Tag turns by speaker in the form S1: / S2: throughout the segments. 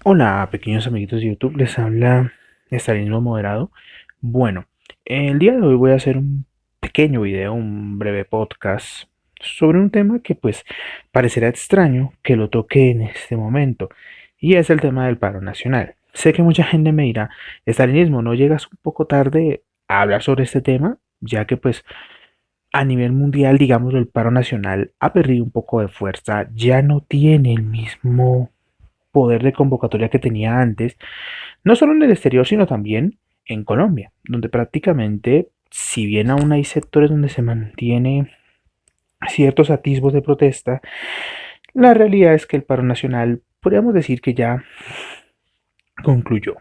S1: Hola, pequeños amiguitos de YouTube, les habla Estalinismo Moderado. Bueno, el día de hoy voy a hacer un pequeño video, un breve podcast sobre un tema que pues parecerá extraño que lo toque en este momento, y es el tema del paro nacional. Sé que mucha gente me dirá, Estalinismo, ¿no llegas un poco tarde a hablar sobre este tema? Ya que pues a nivel mundial, digamos, el paro nacional ha perdido un poco de fuerza, ya no tiene el mismo poder de convocatoria que tenía antes, no solo en el exterior, sino también en Colombia, donde prácticamente, si bien aún hay sectores donde se mantiene ciertos atisbos de protesta, la realidad es que el paro nacional podríamos decir que ya concluyó,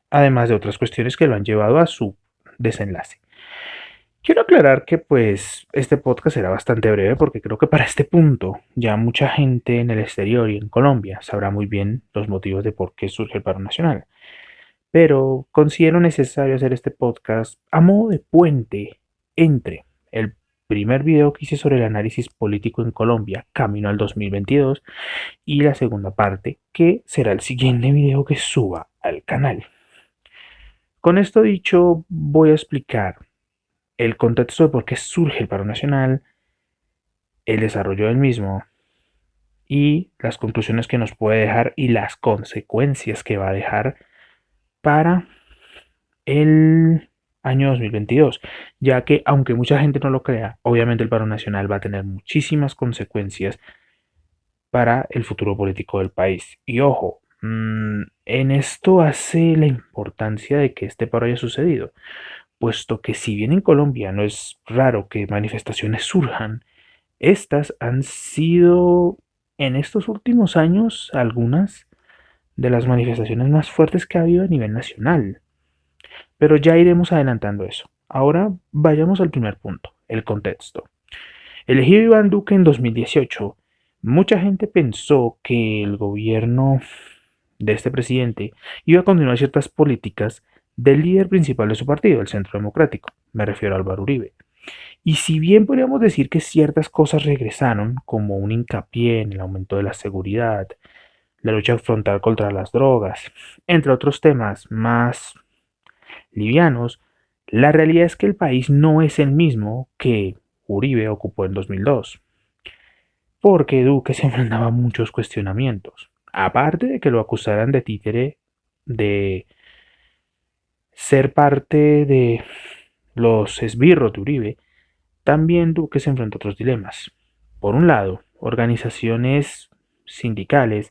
S1: además de otras cuestiones que lo han llevado a su desenlace. Quiero aclarar que pues este podcast será bastante breve porque creo que para este punto ya mucha gente en el exterior y en Colombia sabrá muy bien los motivos de por qué surge el paro nacional. Pero considero necesario hacer este podcast a modo de puente entre el primer video que hice sobre el análisis político en Colombia, camino al 2022, y la segunda parte, que será el siguiente video que suba al canal. Con esto dicho, voy a explicar el contexto de por qué surge el paro nacional, el desarrollo del mismo y las conclusiones que nos puede dejar y las consecuencias que va a dejar para el año 2022, ya que aunque mucha gente no lo crea, obviamente el paro nacional va a tener muchísimas consecuencias para el futuro político del país. Y ojo, en esto hace la importancia de que este paro haya sucedido, puesto que si bien en Colombia no es raro que manifestaciones surjan, estas han sido en estos últimos años algunas de las manifestaciones más fuertes que ha habido a nivel nacional. Pero ya iremos adelantando eso. Ahora vayamos al primer punto, el contexto. Elegido Iván Duque en 2018, mucha gente pensó que el gobierno de este presidente iba a continuar ciertas políticas del líder principal de su partido, el Centro Democrático. Me refiero a Álvaro Uribe. Y si bien podríamos decir que ciertas cosas regresaron, como un hincapié en el aumento de la seguridad, la lucha frontal contra las drogas, entre otros temas más livianos, la realidad es que el país no es el mismo que Uribe ocupó en 2002, porque Duque se enfrentaba a muchos cuestionamientos. Aparte de que lo acusaran de títere, de ser parte de los esbirros de Uribe, también Duque se enfrentó a otros dilemas. Por un lado, organizaciones sindicales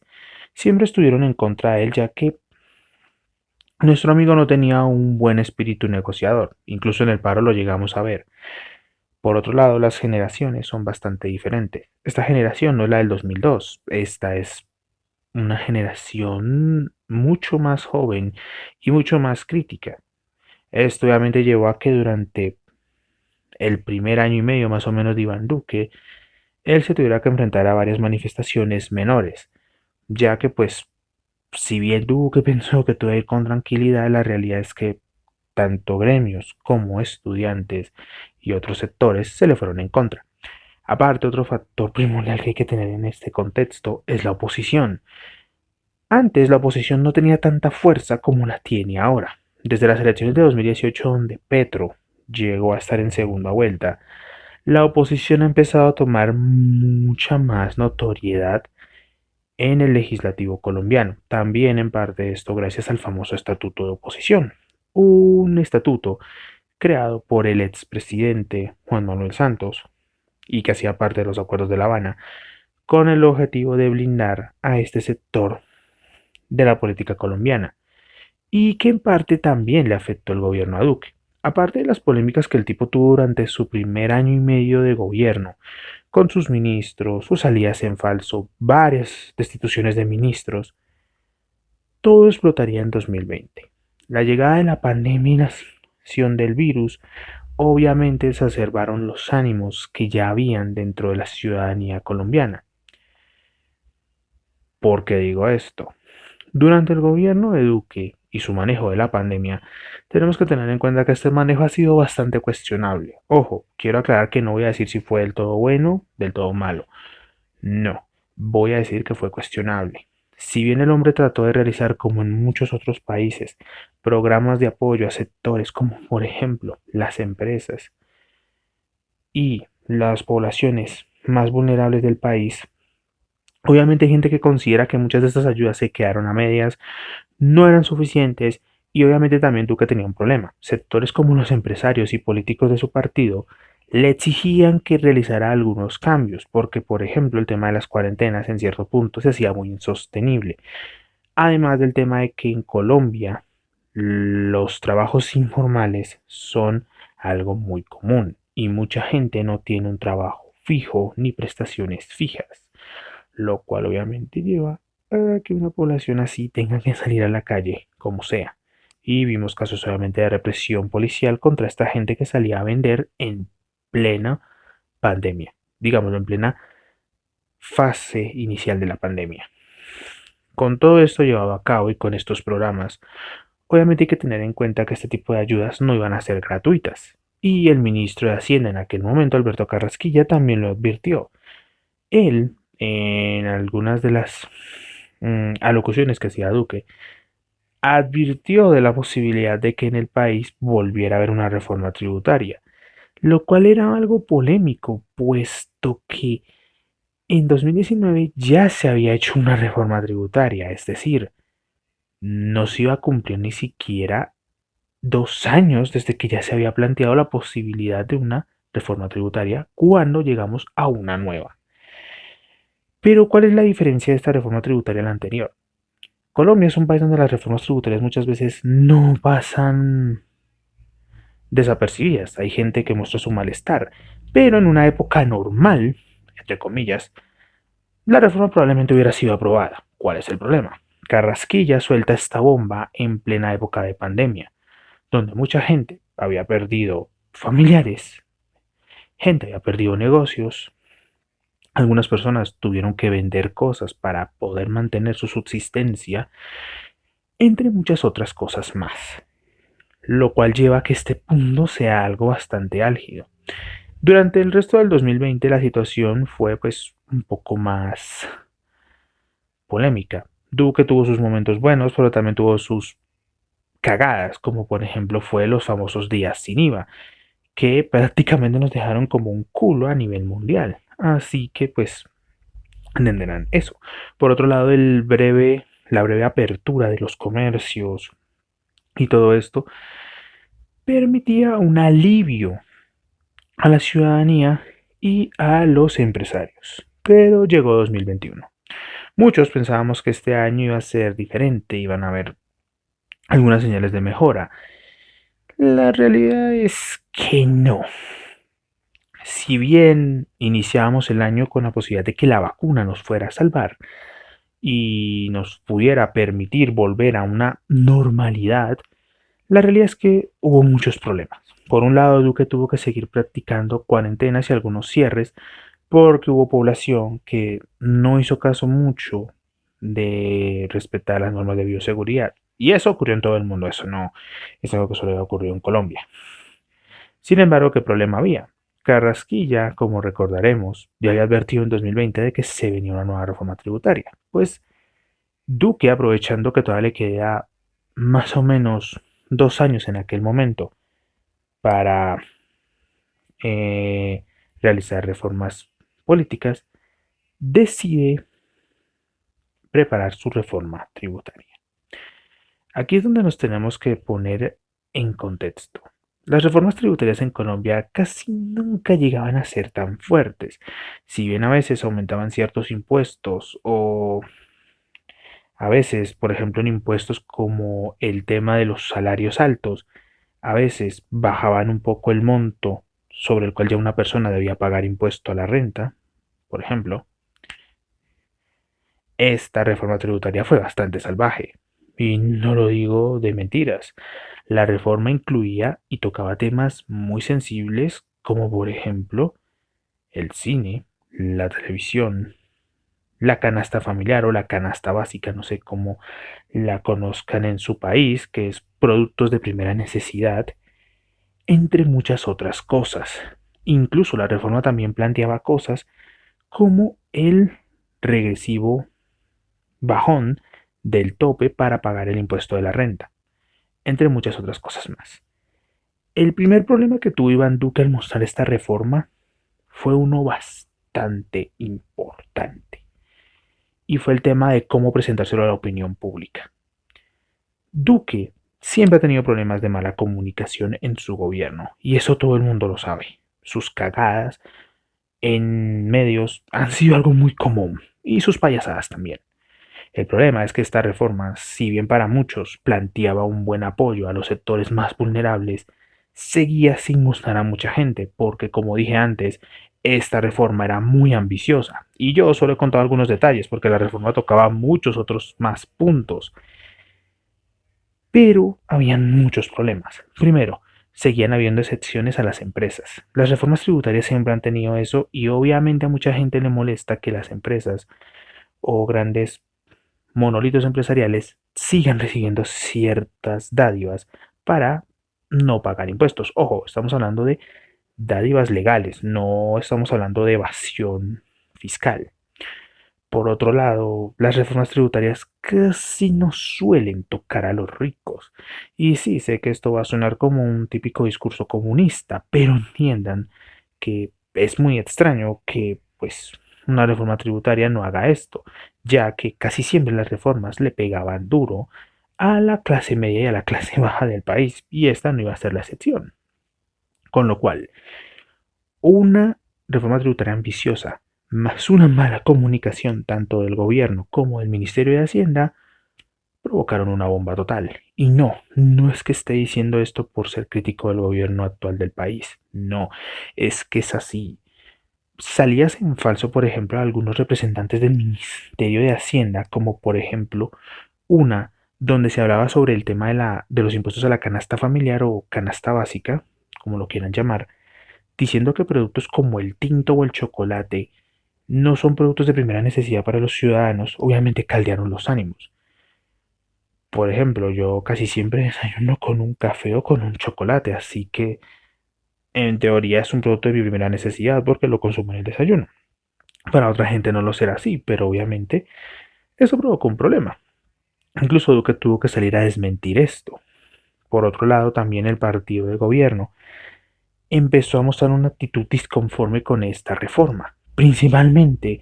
S1: siempre estuvieron en contra de él, ya que nuestro amigo no tenía un buen espíritu negociador, incluso en el paro lo llegamos a ver. Por otro lado, las generaciones son bastante diferentes. Esta generación no es la del 2002, esta es una generación mucho más joven y mucho más crítica. Esto obviamente llevó a que durante el primer año y medio más o menos de Iván Duque, él se tuviera que enfrentar a varias manifestaciones menores, ya que pues si bien Duque pensó que todo iba a ir con tranquilidad, la realidad es que tanto gremios como estudiantes y otros sectores se le fueron en contra. Aparte, otro factor primordial que hay que tener en este contexto es la oposición. Antes la oposición no tenía tanta fuerza como la tiene ahora. Desde las elecciones de 2018, donde Petro llegó a estar en segunda vuelta, la oposición ha empezado a tomar mucha más notoriedad en el legislativo colombiano. También en parte esto gracias al famoso estatuto de oposición. Un estatuto creado por el expresidente Juan Manuel Santos y que hacía parte de los acuerdos de La Habana, con el objetivo de blindar a este sector de la política colombiana y que en parte también le afectó el gobierno a Duque. Aparte de las polémicas que el tipo tuvo durante su primer año y medio de gobierno, con sus ministros, sus salidas en falso, varias destituciones de ministros, todo explotaría en 2020. La llegada de la pandemia y la acción del virus obviamente exacerbaron los ánimos que ya habían dentro de la ciudadanía colombiana. ¿Por qué digo esto? Durante el gobierno de Duque y su manejo de la pandemia, tenemos que tener en cuenta que este manejo ha sido bastante cuestionable. Ojo, quiero aclarar que no voy a decir si fue del todo bueno, del todo malo. No, voy a decir que fue cuestionable. Si bien el hombre trató de realizar, como en muchos otros países, programas de apoyo a sectores como por ejemplo las empresas y las poblaciones más vulnerables del país, obviamente hay gente que considera que muchas de estas ayudas se quedaron a medias, no eran suficientes y obviamente también Duque tenía un problema. Sectores como los empresarios y políticos de su partido le exigían que realizara algunos cambios, porque por ejemplo el tema de las cuarentenas en cierto punto se hacía muy insostenible. Además del tema de que en Colombia los trabajos informales son algo muy común y mucha gente no tiene un trabajo fijo ni prestaciones fijas, lo cual obviamente lleva a que una población así tenga que salir a la calle como sea. Y vimos casos obviamente de represión policial contra esta gente que salía a vender en plena pandemia, digámoslo en plena fase inicial de la pandemia. Con todo esto llevado a cabo y con estos programas, obviamente hay que tener en cuenta que este tipo de ayudas no iban a ser gratuitas. Y el ministro de Hacienda en aquel momento, Alberto Carrasquilla, también lo advirtió. Él, en algunas de las alocuciones que hacía Duque, advirtió de la posibilidad de que en el país volviera a haber una reforma tributaria, lo cual era algo polémico, puesto que en 2019 ya se había hecho una reforma tributaria, es decir, no se iba a cumplir ni siquiera 2 años desde que ya se había planteado la posibilidad de una reforma tributaria cuando llegamos a una nueva. Pero ¿cuál es la diferencia de esta reforma tributaria a la anterior? Colombia es un país donde las reformas tributarias muchas veces no pasan desapercibidas. Hay gente que muestra su malestar, pero en una época normal, entre comillas, la reforma probablemente hubiera sido aprobada. ¿Cuál es el problema? Carrasquilla suelta esta bomba en plena época de pandemia, donde mucha gente había perdido familiares, gente había perdido negocios, algunas personas tuvieron que vender cosas para poder mantener su subsistencia, entre muchas otras cosas más, lo cual lleva a que este punto sea algo bastante álgido. Durante el resto del 2020 la situación fue pues un poco más polémica. Duque tuvo sus momentos buenos, pero también tuvo sus cagadas, como por ejemplo fue los famosos días sin IVA, que prácticamente nos dejaron como un culo a nivel mundial. Así que pues entenderán eso. Por otro lado, la breve apertura de los comercios y todo esto permitía un alivio a la ciudadanía y a los empresarios. Pero llegó 2021. Muchos pensábamos que este año iba a ser diferente, iban a haber algunas señales de mejora. La realidad es que no. Si bien iniciábamos el año con la posibilidad de que la vacuna nos fuera a salvar y nos pudiera permitir volver a una normalidad, la realidad es que hubo muchos problemas. Por un lado, Duque tuvo que seguir practicando cuarentenas y algunos cierres porque hubo población que no hizo caso mucho de respetar las normas de bioseguridad. Y eso ocurrió en todo el mundo, eso no es algo que solo había ocurrido en Colombia. Sin embargo, ¿qué problema había? Carrasquilla, como recordaremos, ya había advertido en 2020 de que se venía una nueva reforma tributaria. Pues Duque, aprovechando que todavía le queda más o menos 2 años en aquel momento para eh, realizar reformas políticas, decide preparar su reforma tributaria. Aquí es donde nos tenemos que poner en contexto. Las reformas tributarias en Colombia casi nunca llegaban a ser tan fuertes. Si bien a veces aumentaban ciertos impuestos o a veces, por ejemplo, en impuestos como el tema de los salarios altos, a veces bajaban un poco el monto sobre el cual ya una persona debía pagar impuesto a la renta, por ejemplo. Esta reforma tributaria fue bastante salvaje. Y no lo digo de mentiras. La reforma incluía y tocaba temas muy sensibles como por ejemplo el cine, la televisión, la canasta familiar o la canasta básica, no sé cómo la conozcan en su país, que es productos de primera necesidad, entre muchas otras cosas. Incluso la reforma también planteaba cosas como el regresivo bajón del tope para pagar el impuesto de la renta, entre muchas otras cosas más. El primer problema que tuvo Iván Duque al mostrar esta reforma fue uno bastante importante, y fue el tema de cómo presentárselo a la opinión pública. Duque siempre ha tenido problemas de mala comunicación en su gobierno, y eso todo el mundo lo sabe. Sus cagadas en medios han sido algo muy común, y sus payasadas también. El problema es que esta reforma, si bien para muchos planteaba un buen apoyo a los sectores más vulnerables, seguía sin gustar a mucha gente, porque como dije antes, esta reforma era muy ambiciosa. Y yo solo he contado algunos detalles, porque la reforma tocaba muchos otros más puntos. Pero habían muchos problemas. Primero, seguían habiendo excepciones a las empresas. Las reformas tributarias siempre han tenido eso y obviamente a mucha gente le molesta que las empresas o grandes monolitos empresariales sigan recibiendo ciertas dádivas para no pagar impuestos. Ojo, estamos hablando de dádivas legales, no estamos hablando de evasión fiscal. Por otro lado, las reformas tributarias casi no suelen tocar a los ricos. Y sí, sé que esto va a sonar como un típico discurso comunista, pero entiendan que es muy extraño que, pues, una reforma tributaria no haga esto, ya que casi siempre las reformas le pegaban duro a la clase media y a la clase baja del país, y esta no iba a ser la excepción. Con lo cual, una reforma tributaria ambiciosa más una mala comunicación tanto del gobierno como del Ministerio de Hacienda provocaron una bomba total. Y no, no es que esté diciendo esto por ser crítico del gobierno actual del país, no, es que es así. Salías en falso, por ejemplo, a algunos representantes del Ministerio de Hacienda, como por ejemplo una donde se hablaba sobre el tema de los impuestos a la canasta familiar o canasta básica, como lo quieran llamar, diciendo que productos como el tinto o el chocolate no son productos de primera necesidad para los ciudadanos, obviamente caldearon los ánimos. Por ejemplo, yo casi siempre desayuno con un café o con un chocolate, así que en teoría es un producto de mi primera necesidad porque lo consumo en el desayuno. Para otra gente no lo será así, pero obviamente eso provocó un problema. Incluso Duque tuvo que salir a desmentir esto. Por otro lado, también el partido de gobierno empezó a mostrar una actitud disconforme con esta reforma, principalmente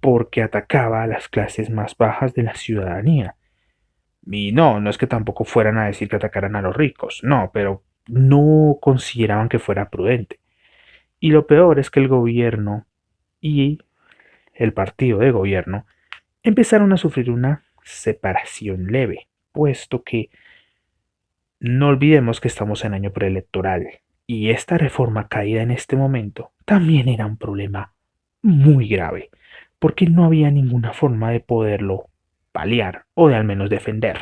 S1: porque atacaba a las clases más bajas de la ciudadanía. Y no, no es que tampoco fueran a decir que atacaran a los ricos, no, pero no consideraban que fuera prudente. Y lo peor es que el gobierno y el partido de gobierno empezaron a sufrir una separación leve, puesto que no olvidemos que estamos en año preelectoral y esta reforma caída en este momento también era un problema muy grave, porque no había ninguna forma de poderlo paliar o de al menos defender.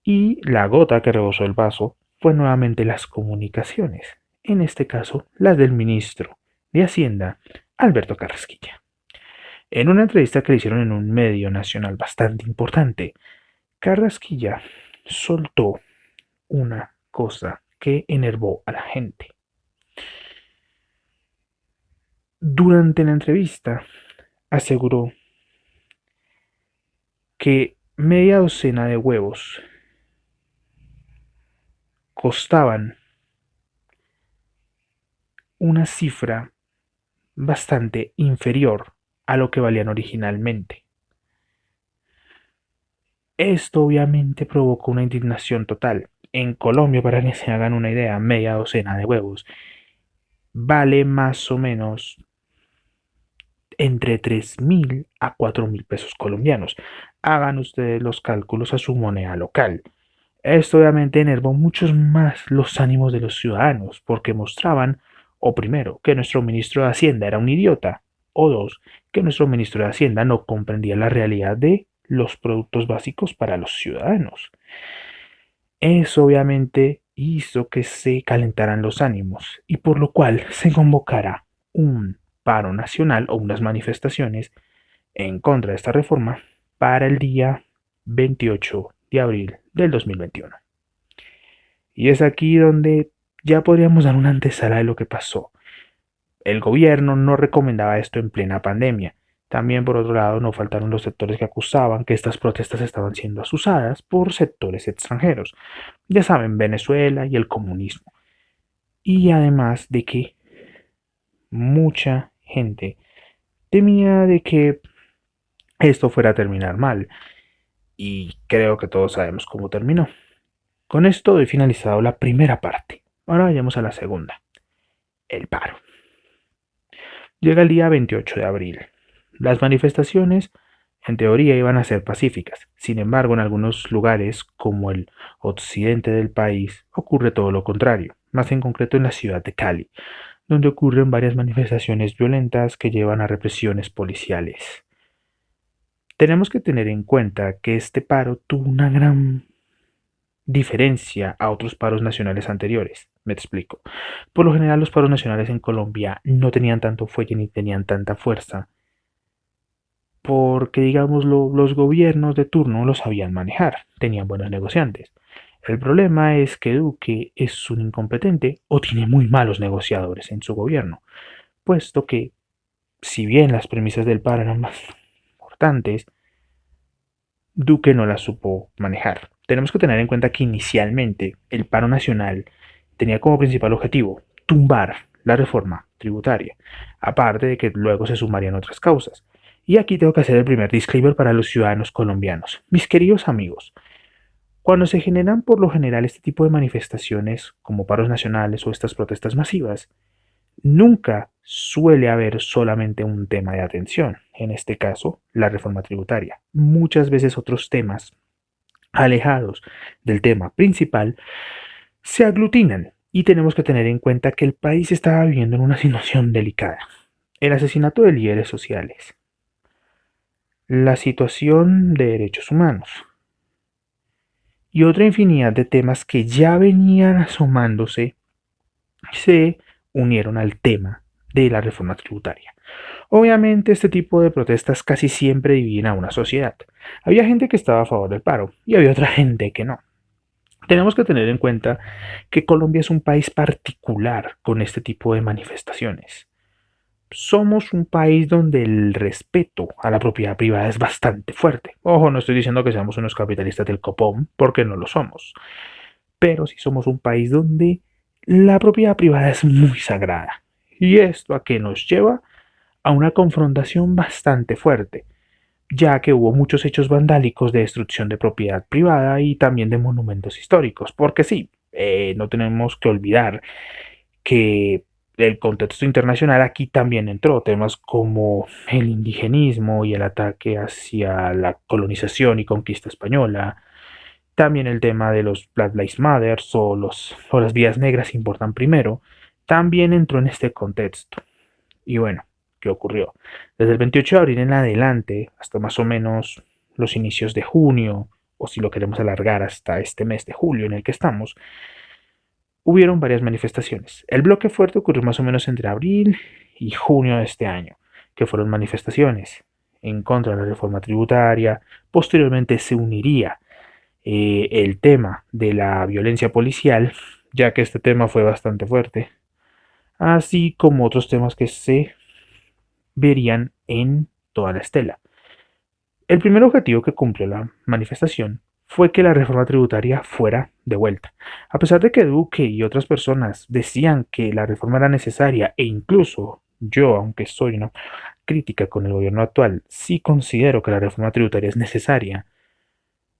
S1: Y la gota que rebosó el vaso fue nuevamente las comunicaciones, en este caso las del ministro de Hacienda, Alberto Carrasquilla. En una entrevista que le hicieron en un medio nacional bastante importante, Carrasquilla soltó una cosa que enervó a la gente. Durante la entrevista aseguró que media docena de huevos costaban una cifra bastante inferior a lo que valían originalmente. Esto obviamente provocó una indignación total. En Colombia, para que se hagan una idea, media docena de huevos vale más o menos entre 3.000 a 4.000 pesos colombianos. Hagan ustedes los cálculos a su moneda local. Esto obviamente enervó muchos más los ánimos de los ciudadanos, porque mostraban, o primero, que nuestro ministro de Hacienda era un idiota, o dos, que nuestro ministro de Hacienda no comprendía la realidad de los productos básicos para los ciudadanos. Eso obviamente hizo que se calentaran los ánimos y por lo cual se convocara un paro nacional o unas manifestaciones en contra de esta reforma para el día 28 de abril del 2021. Y es aquí donde ya podríamos dar una antesala de lo que pasó. El gobierno no recomendaba esto en plena pandemia, También, por otro lado, no faltaron los sectores que acusaban que estas protestas estaban siendo asusadas por sectores extranjeros. Ya saben, Venezuela y el comunismo. Y además de que mucha gente temía de que esto fuera a terminar mal. Y creo que todos sabemos cómo terminó. Con esto he finalizado la primera parte. Ahora vayamos a la segunda. El paro. Llega el día 28 de abril. Las manifestaciones, en teoría, iban a ser pacíficas. Sin embargo, en algunos lugares, como el occidente del país, ocurre todo lo contrario, más en concreto en la ciudad de Cali, donde ocurren varias manifestaciones violentas que llevan a represiones policiales. Tenemos que tener en cuenta que este paro tuvo una gran diferencia a otros paros nacionales anteriores. Me explico. Por lo general, los paros nacionales en Colombia no tenían tanto fuelle ni tenían tanta fuerza porque, digámoslo, los gobiernos de turno lo sabían manejar, tenían buenos negociantes. El problema es que Duque es un incompetente o tiene muy malos negociadores en su gobierno, puesto que, si bien las premisas del paro eran más importantes, Duque no las supo manejar. Tenemos que tener en cuenta que inicialmente el paro nacional tenía como principal objetivo tumbar la reforma tributaria, aparte de que luego se sumarían otras causas. Y aquí tengo que hacer el primer disclaimer para los ciudadanos colombianos. Mis queridos amigos, cuando se generan por lo general este tipo de manifestaciones como paros nacionales o estas protestas masivas, nunca suele haber solamente un tema de atención, en este caso la reforma tributaria. Muchas veces otros temas alejados del tema principal se aglutinan y tenemos que tener en cuenta que el país estaba viviendo en una situación delicada. El asesinato de líderes sociales, la situación de derechos humanos y otra infinidad de temas que ya venían asomándose se unieron al tema de la reforma tributaria. Obviamente este tipo de protestas casi siempre dividen a una sociedad. Había gente que estaba a favor del paro y había otra gente que no. Tenemos que tener en cuenta que Colombia es un país particular con este tipo de manifestaciones. Somos un país donde el respeto a la propiedad privada es bastante fuerte. Ojo, no estoy diciendo que seamos unos capitalistas del copón, porque no lo somos. Pero sí somos un país donde la propiedad privada es muy sagrada. ¿Y esto a qué nos lleva? A una confrontación bastante fuerte, ya que hubo muchos hechos vandálicos de destrucción de propiedad privada y también de monumentos históricos, porque sí, no tenemos que olvidar que el contexto internacional aquí también entró temas como el indigenismo y el ataque hacia la colonización y conquista española, también el tema de los Black Lives Matter o las vidas negras importan primero, también entró en este contexto. Y bueno, ¿qué ocurrió? Desde el 28 de abril en adelante, hasta más o menos los inicios de junio, o si lo queremos alargar hasta este mes de julio en el que estamos, hubieron varias manifestaciones. El bloque fuerte ocurrió más o menos entre abril y junio de este año, que fueron manifestaciones en contra de la reforma tributaria. Posteriormente se uniría el tema de la violencia policial, ya que este tema fue bastante fuerte, así como otros temas que se verían en toda la estela. El primer objetivo que cumplió la manifestación fue que la reforma tributaria fuera de vuelta. A pesar de que Duque y otras personas decían que la reforma era necesaria e incluso yo, aunque soy una crítica con el gobierno actual, sí considero que la reforma tributaria es necesaria,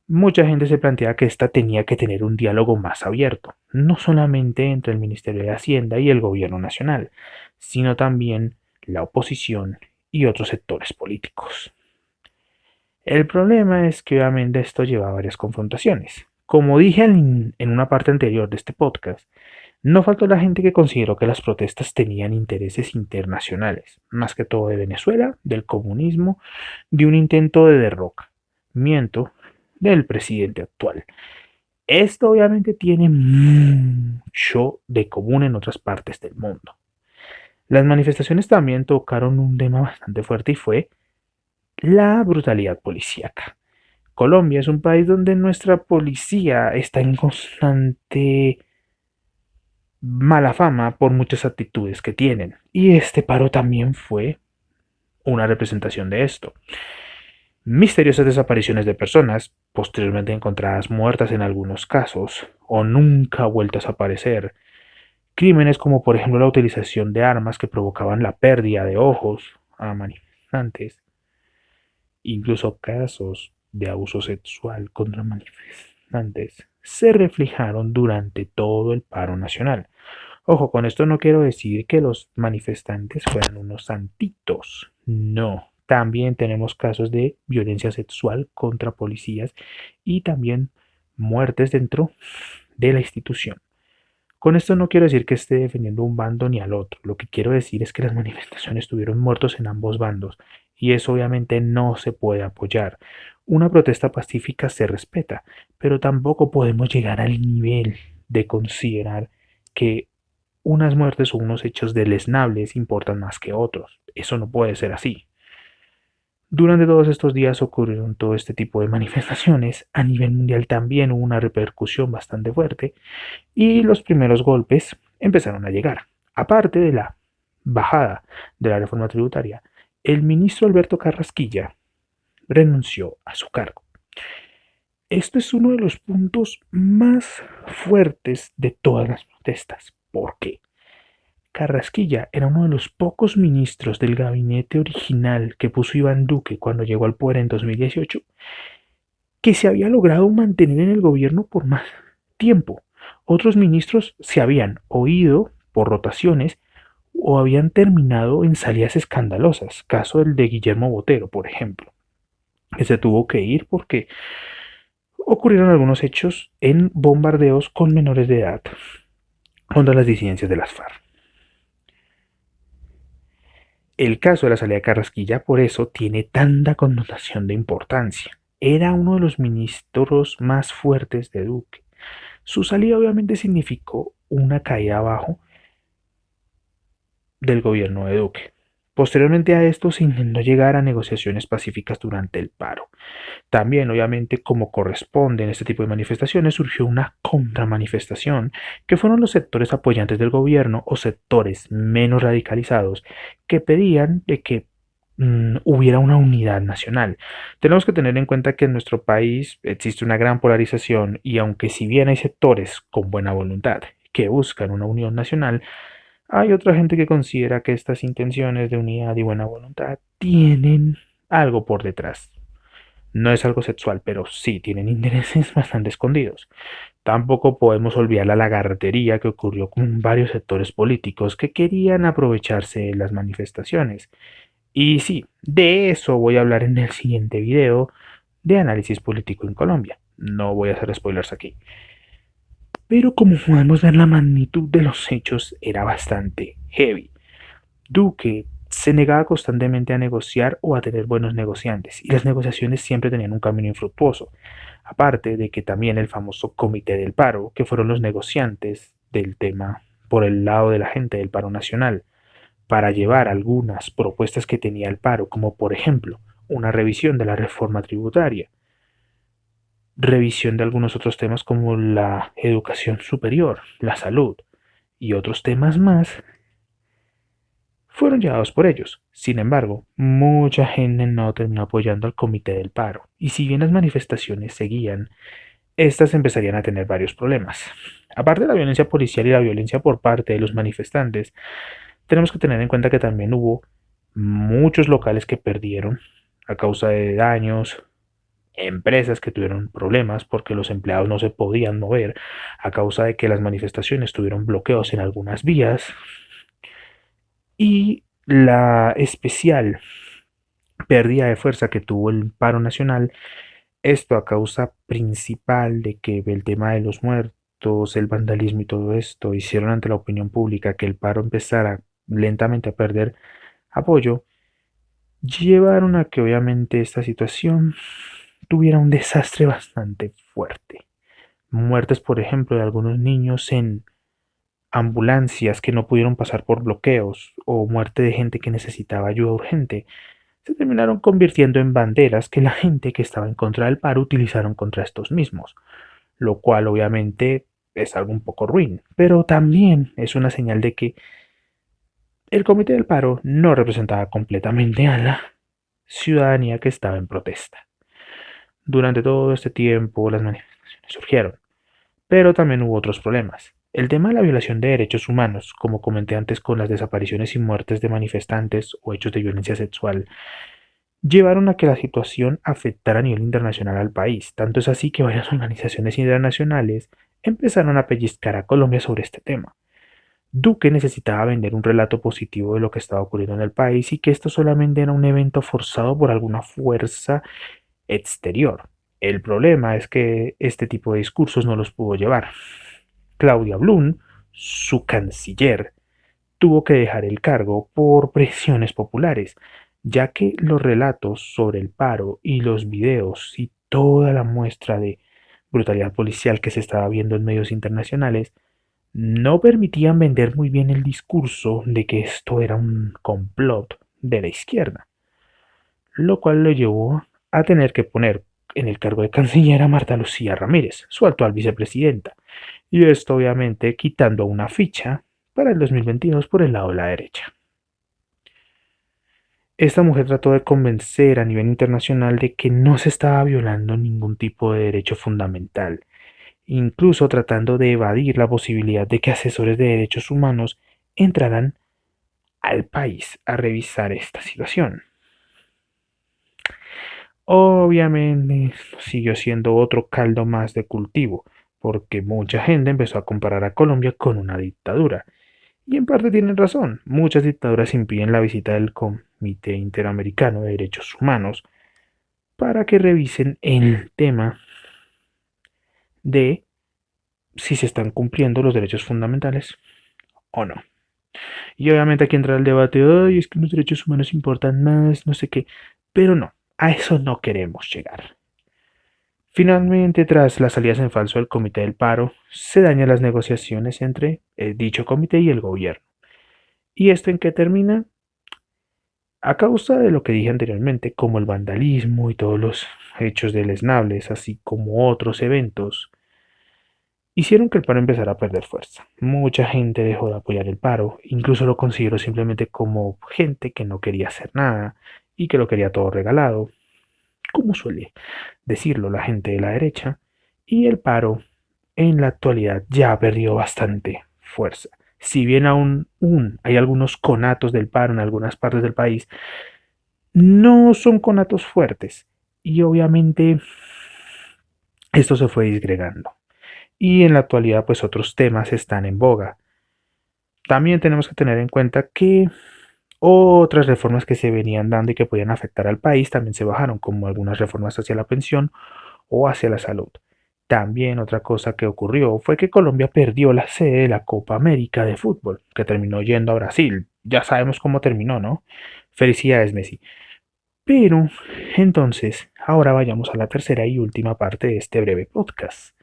S1: mucha gente se plantea que esta tenía que tener un diálogo más abierto, no solamente entre el Ministerio de Hacienda y el gobierno nacional, sino también la oposición y otros sectores políticos. El problema es que obviamente esto lleva a varias confrontaciones. Como dije en una parte anterior de este podcast, no faltó la gente que consideró que las protestas tenían intereses internacionales, más que todo de Venezuela, del comunismo, de un intento de derrocamiento del presidente actual. Esto obviamente tiene mucho de común en otras partes del mundo. Las manifestaciones también tocaron un tema bastante fuerte y fue la brutalidad policíaca. Colombia es un país donde nuestra policía está en constante mala fama por muchas actitudes que tienen. Y este paro también fue una representación de esto. Misteriosas desapariciones de personas, posteriormente encontradas muertas en algunos casos, o nunca vueltas a aparecer. Crímenes como por ejemplo la utilización de armas que provocaban la pérdida de ojos a manifestantes. Incluso casos de abuso sexual contra manifestantes se reflejaron durante todo el paro nacional. Ojo, con esto no quiero decir que los manifestantes fueran unos santitos. No. También tenemos casos de violencia sexual contra policías y también muertes dentro de la institución. Con esto no quiero decir que esté defendiendo un bando ni al otro. Lo que quiero decir es que las manifestaciones tuvieron muertos en ambos bandos y eso obviamente no se puede apoyar. Una protesta pacífica se respeta, pero tampoco podemos llegar al nivel de considerar que unas muertes o unos hechos deleznables importan más que otros. Eso no puede ser así. Durante todos estos días ocurrieron todo este tipo de manifestaciones. A nivel mundial también hubo una repercusión bastante fuerte y los primeros golpes empezaron a llegar. Aparte de la bajada de la reforma tributaria, el ministro Alberto Carrasquilla renunció a su cargo. Esto es uno de los puntos más fuertes de todas las protestas. ¿Por qué? Carrasquilla era uno de los pocos ministros del gabinete original que puso Iván Duque cuando llegó al poder en 2018 que se había logrado mantener en el gobierno por más tiempo. Otros ministros se habían oído por rotaciones o habían terminado en salidas escandalosas, caso del de Guillermo Botero, por ejemplo, que se tuvo que ir porque ocurrieron algunos hechos en bombardeos con menores de edad contra las disidencias de las FARC. El caso de la salida de Carrasquilla por eso tiene tanta connotación de importancia. Era uno de los ministros más fuertes de Duque. Su salida obviamente significó una caída abajo del gobierno de Duque. Posteriormente a esto se intentó llegar a negociaciones pacíficas durante el paro. También, obviamente, como corresponde en este tipo de manifestaciones, surgió una contramanifestación, que fueron los sectores apoyantes del gobierno o sectores menos radicalizados que pedían de que hubiera una unidad nacional. Tenemos que tener en cuenta que en nuestro país existe una gran polarización y aunque si bien hay sectores con buena voluntad que buscan una unión nacional, hay otra gente que considera que estas intenciones de unidad y buena voluntad tienen algo por detrás. No es algo sexual, pero sí tienen intereses bastante escondidos. Tampoco podemos olvidar la lagartería que ocurrió con varios sectores políticos que querían aprovecharse de las manifestaciones. Y sí, de eso voy a hablar en el siguiente video de análisis político en Colombia. No voy a hacer spoilers aquí. Pero como podemos ver, la magnitud de los hechos era bastante heavy. Duque se negaba constantemente a negociar o a tener buenos negociantes, y las negociaciones siempre tenían un camino infructuoso. Aparte de que también el famoso Comité del Paro, que fueron los negociantes del tema por el lado de la gente del paro nacional, para llevar algunas propuestas que tenía el paro, como por ejemplo una revisión de la reforma tributaria, revisión de algunos otros temas como la educación superior, la salud y otros temas más, fueron llevados por ellos. Sin embargo, mucha gente no terminó apoyando al Comité del Paro, y si bien las manifestaciones seguían, estas empezarían a tener varios problemas. Aparte de la violencia policial y la violencia por parte de los manifestantes, tenemos que tener en cuenta que también hubo muchos locales que perdieron a causa de daños, empresas que tuvieron problemas porque los empleados no se podían mover a causa de que las manifestaciones tuvieron bloqueos en algunas vías, y la especial pérdida de fuerza que tuvo el paro nacional, esto a causa principal de que el tema de los muertos, el vandalismo y todo esto hicieron ante la opinión pública que el paro empezara lentamente a perder apoyo, llevaron a que obviamente esta situación tuviera un desastre bastante fuerte. Muertes, por ejemplo, de algunos niños en ambulancias que no pudieron pasar por bloqueos o muerte de gente que necesitaba ayuda urgente, se terminaron convirtiendo en banderas que la gente que estaba en contra del paro utilizaron contra estos mismos, lo cual obviamente es algo un poco ruin, pero también es una señal de que El Comité del Paro no representaba completamente a la ciudadanía que estaba en protesta. Durante todo este tiempo las manifestaciones surgieron, pero también hubo otros problemas. El tema de la violación de derechos humanos, como comenté antes con las desapariciones y muertes de manifestantes o hechos de violencia sexual, llevaron a que la situación afectara a nivel internacional al país. Tanto es así que varias organizaciones internacionales empezaron a pellizcar a Colombia sobre este tema. Duque necesitaba vender un relato positivo de lo que estaba ocurriendo en el país y que esto solamente era un evento forzado por alguna fuerza exterior. El problema es que este tipo de discursos no los pudo llevar. Claudia Blum, su canciller, tuvo que dejar el cargo por presiones populares, ya que los relatos sobre el paro y los videos y toda la muestra de brutalidad policial que se estaba viendo en medios internacionales no permitían vender muy bien el discurso de que esto era un complot de la izquierda, lo cual lo llevó a tener que poner en el cargo de canciller a Marta Lucía Ramírez, su actual vicepresidenta, y esto obviamente quitando una ficha para el 2022 por el lado de la derecha. Esta mujer trató de convencer a nivel internacional de que no se estaba violando ningún tipo de derecho fundamental, incluso tratando de evadir la posibilidad de que asesores de derechos humanos entraran al país a revisar esta situación. Obviamente siguió siendo otro caldo más de cultivo, porque mucha gente empezó a comparar a Colombia con una dictadura. Y en parte tienen razón, muchas dictaduras impiden la visita del Comité Interamericano de Derechos Humanos para que revisen el tema de si se están cumpliendo los derechos fundamentales o no. Y obviamente aquí entra el debate, ay, es que los derechos humanos importan más, no sé qué, pero no, a eso no queremos llegar. Finalmente, tras las salidas en falso del Comité del Paro, se dañan las negociaciones entre dicho comité y el gobierno. ¿Y esto en qué termina? A causa de lo que dije anteriormente, como el vandalismo y todos los hechos deleznables, así como otros eventos, hicieron que el paro empezara a perder fuerza. Mucha gente dejó de apoyar el paro, incluso lo consideró simplemente como gente que no quería hacer nada y que lo quería todo regalado, como suele decirlo la gente de la derecha, y el paro en la actualidad ya ha perdido bastante fuerza. Si bien aún hay algunos conatos del paro en algunas partes del país, no son conatos fuertes y obviamente esto se fue disgregando. Y en la actualidad pues otros temas están en boga. También tenemos que tener en cuenta que otras reformas que se venían dando y que podían afectar al país también se bajaron, como algunas reformas hacia la pensión o hacia la salud. También otra cosa que ocurrió fue que Colombia perdió la sede de la Copa América de fútbol, que terminó yendo a Brasil. Ya sabemos cómo terminó, ¿no? Felicidades, Messi. Pero, entonces, ahora vayamos a la tercera y última parte de este breve podcast.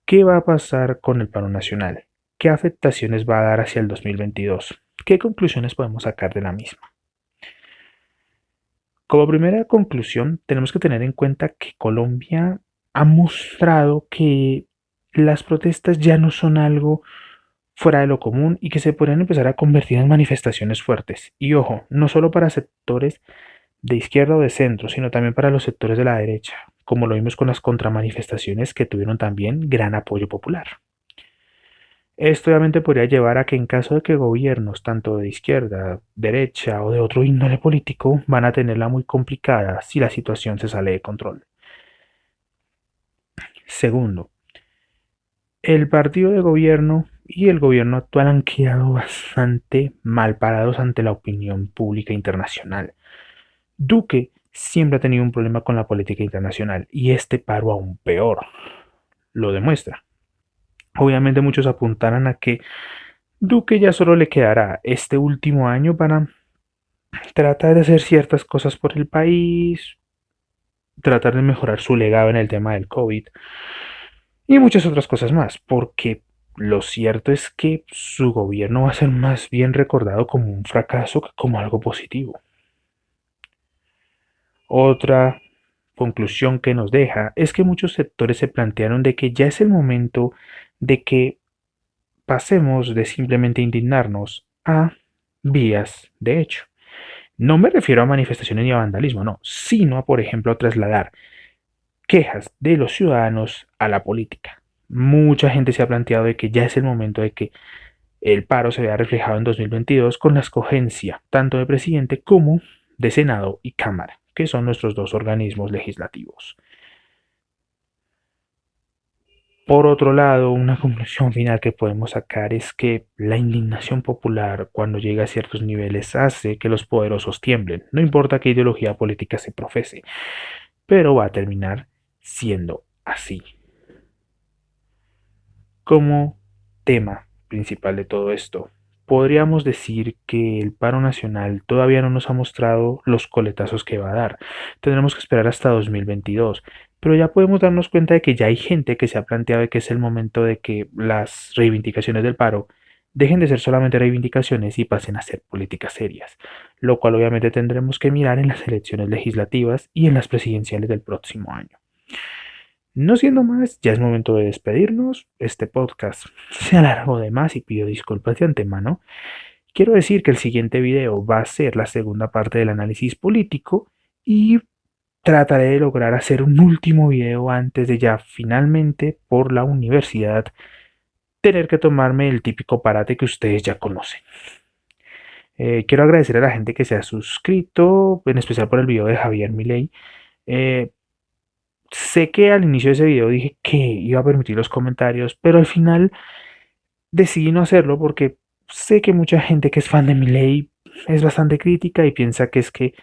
S1: ¿Qué va a pasar con el paro nacional? ¿Qué afectaciones va a dar hacia el 2022? ¿Qué conclusiones podemos sacar de la misma? Como primera conclusión, tenemos que tener en cuenta que Colombia ha mostrado que las protestas ya no son algo fuera de lo común y que se podrían empezar a convertir en manifestaciones fuertes. Y ojo, no solo para sectores de izquierda o de centro, sino también para los sectores de la derecha, como lo vimos con las contramanifestaciones que tuvieron también gran apoyo popular. Esto obviamente podría llevar a que en caso de que gobiernos, tanto de izquierda, derecha o de otro índole político, van a tenerla muy complicada si la situación se sale de control. Segundo, el partido de gobierno y el gobierno actual han quedado bastante mal parados ante la opinión pública internacional. Duque siempre ha tenido un problema con la política internacional y este paro aún peor lo demuestra. Obviamente muchos apuntarán a que Duque ya solo le quedará este último año para tratar de hacer ciertas cosas por el país, tratar de mejorar su legado en el tema del COVID y muchas otras cosas más, porque lo cierto es que su gobierno va a ser más bien recordado como un fracaso que como algo positivo. Otra conclusión que nos deja es que muchos sectores se plantearon de que ya es el momento de que pasemos de simplemente indignarnos a vías de hecho. No me refiero a manifestaciones ni a vandalismo, no, sino a, por ejemplo, trasladar quejas de los ciudadanos a la política. Mucha gente se ha planteado de que ya es el momento de que el paro se vea reflejado en 2022 con la escogencia tanto de presidente como de Senado y Cámara, que son nuestros dos organismos legislativos. Por otro lado, una conclusión final que podemos sacar es que la indignación popular cuando llega a ciertos niveles hace que los poderosos tiemblen, no importa qué ideología política se profese, pero va a terminar siendo así. Como tema principal de todo esto, podríamos decir que el paro nacional todavía no nos ha mostrado los coletazos que va a dar. Tendremos que esperar hasta 2022, pero ya podemos darnos cuenta de que ya hay gente que se ha planteado de que es el momento de que las reivindicaciones del paro dejen de ser solamente reivindicaciones y pasen a ser políticas serias, lo cual obviamente tendremos que mirar en las elecciones legislativas y en las presidenciales del próximo año. No siendo más, ya es momento de despedirnos. Este podcast se alargó de más y pido disculpas de antemano. Quiero decir que el siguiente video va a ser la segunda parte del análisis político y trataré de lograr hacer un último video antes de ya finalmente por la universidad tener que tomarme el típico parate que ustedes ya conocen. Quiero agradecer a la gente que se ha suscrito, en especial por el video de Javier Milei. Eh, Sé que al inicio de ese video dije que iba a permitir los comentarios, pero al final decidí no hacerlo porque sé que mucha gente que es fan de Milei es bastante crítica y piensa que es que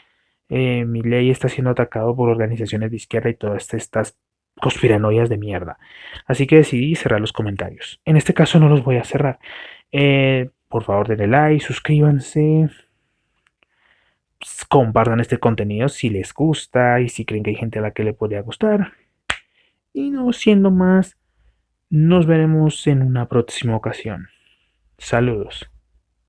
S1: Milei está siendo atacado por organizaciones de izquierda y todas estas conspiranoias de mierda. Así que decidí cerrar los comentarios. En este caso no los voy a cerrar. Por favor denle like, suscríbanse, compartan este contenido si les gusta y si creen que hay gente a la que le podría gustar. Y no siendo más, nos veremos en una próxima ocasión. Saludos.